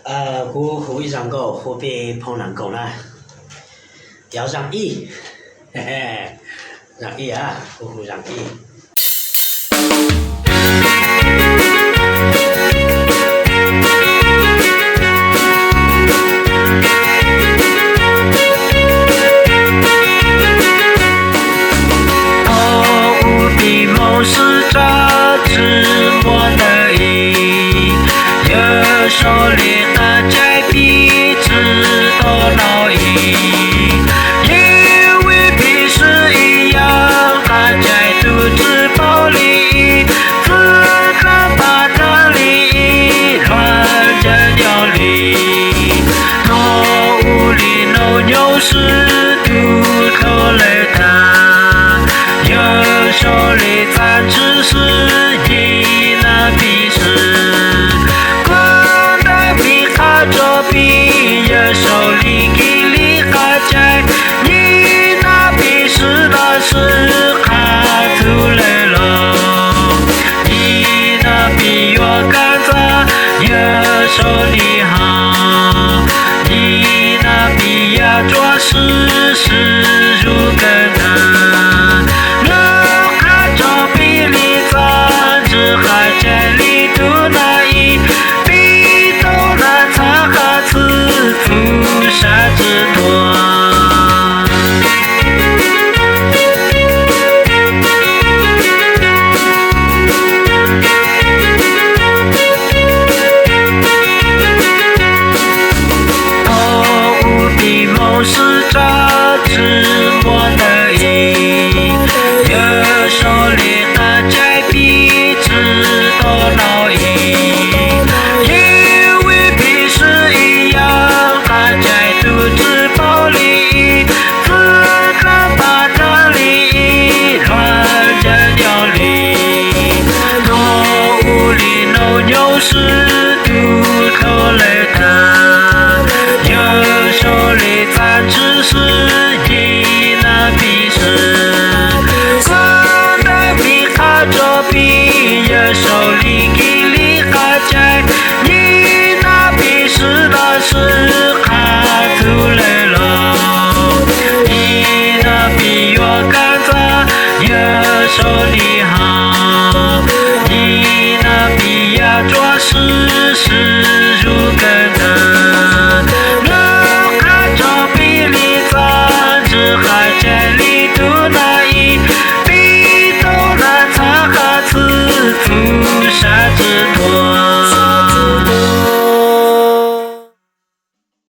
我会让狗和别碰让狗呢，要让一，嘿嘿，让一啊，我会让一。手里的在彼此都闹意，因为彼此一样，还在独自暴力，自个把这利益乱着鸟里，动物里弄牛是独头来的，有手里咱只是一那彼此。手里给你还在，你那笔是那是卡出来了，你那笔我干着也手里好，你那笔呀做事是。